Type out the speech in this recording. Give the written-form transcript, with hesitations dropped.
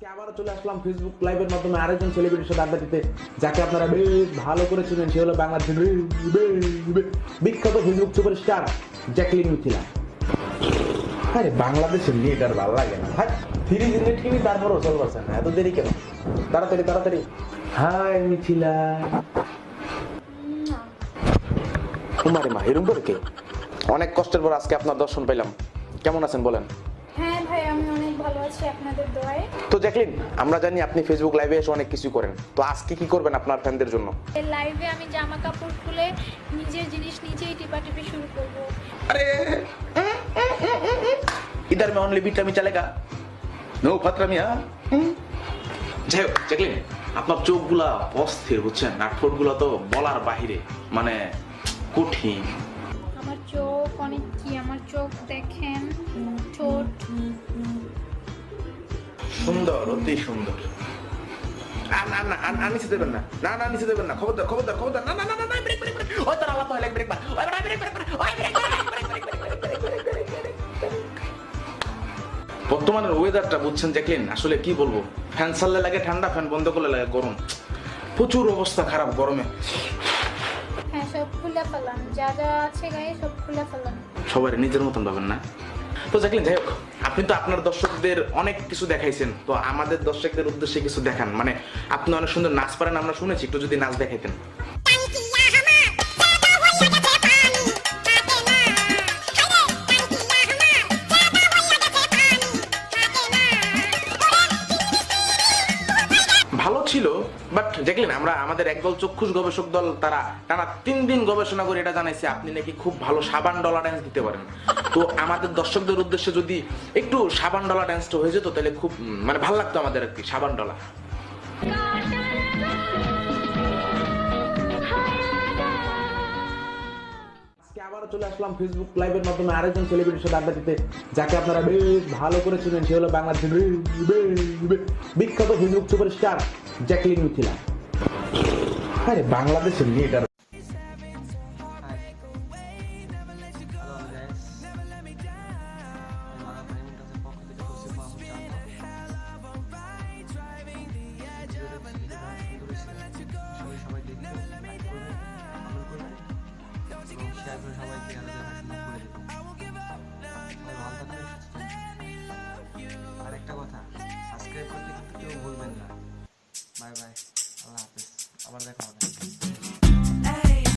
আজকে আবারও চলে আসলাম ফেসবুক লাইভের মাধ্যমে আরেকজন সেলিব্রিটির সাথে আড্ডা দিতে, যাকে আপনারা বেশ ভালো করে চিনেন। সে হলো বাংলাদেশের বিখ্যাত ফেসবুক সুপারস্টার জ্যাকলিন মিথিলা। আরে বাংলাদেশের নেট আর ভালো লাগে না ভাই, 3G নেট কিনি তারপরও চলছে না, এত দেরি কেন? তাড়াতাড়ি তাড়াতাড়ি। হাই মিথিলা। তোমারে মা এরকম করে কে? অনেক কষ্টের পর আজকে আপনার দর্শন পেলাম, কেমন আছেন বলেন? হ্যাঁ ভাই, আমি অনেক ভালো আছি আপনাদের দোয়ায়। তো জ্যাকলিন, আমরা জানি আপনি ফেসবুক লাইভে এসে অনেক কিছু করেন, তো আজকে কি করবেন আপনার ফ্যানদের জন্য? এই লাইভে আমি জামা কাপড় খুলে নিজের জিনিস নিজেই টিপাটিপি শুরু করব। अरे इधर में ओनली बीटामी चलेगा, नो फतरामी। যাই হোক জ্যাকলিন, আপনার চোখগুলা অস্থির বুঝছেন, আর ঠোঁটগুলা তো বলার বাহিরে, মানে কঠিন। আমার চোখ অনেক আমার চোখ দেখেন, ঠোঁট সুন্দর, অতি সুন্দর। না না না, নিচে দেবেন না, না না নিচে দেবেন না, খবরদার খবরদার খবরদার, না না না না, ব্রেক ব্রেক ব্রেক, ওই তোর আলাদা হয়, ব্রেক বার, ওই ব্রেক ব্রেক ব্রেক, ওই ব্রেক বর্তমানের ওয়েদারটা বুঝছেন জ্যাকলিন, আসলে কি বলবো, ফ্যান চাললে লাগে ঠান্ডা, ফ্যান বন্ধ করলে লাগে গরম, প্রচুর অবস্থা খারাপ গরমে। হ্যাঁ, সব খুলে ফেলান, যা যা আছে গায়ে সব খুলে ফেলান। সবাই নিজের মতন পাবেন না। তো জ্যাকলিন, যাই হোক, আপনি তো আপনার দর্শকদের অনেক কিছু দেখাইছেন, তো আমাদের দর্শকদের উদ্দেশ্যে কিছু দেখান। মানে আপনি অনেক সুন্দর নাচ পারেন, আমরা শুনেছি, একটু যদি নাচ দেখাইতেন। ভালো ছিল, বাট জ্যাকলিন, আমরা আমাদের একদল চক্ষুষ গবেষক দল, তারা টানা 3 দিন গবেষণা করে এটা জানাইছে আপনি নাকি খুব ভালো সাবান ডলা ড্যান্স দিতে পারেন। তো আমাদের দর্শকদের উদ্দেশ্যে যদি একটু সাবান ডলা ড্যান্সটা হয়ে যেত, তাহলে খুব মানে ভালো লাগতো আমাদের আর কি, সাবান ডলা। আজকে আবারও চলে আসলাম ফেসবুক লাইভের মাধ্যমে আরেকজন সেলিব্রিটির সাথে আড্ডা দিতে, যাকে আপনারা বেশ ভালো করে চিনেন। সে হলো বাংলাদেশের বিখ্যাত ফেসবুক সুপারস্টার জ্যাকলিন মিথিলা। আরে বাংলাদেশের নেট আর আরেকটা কথা, সাবস্ক্রাইব করতে কিন্তু কেউ ভুলবেন না। বাই বাই, আল্লাহ হাফেজ, আবার দেখা হবে।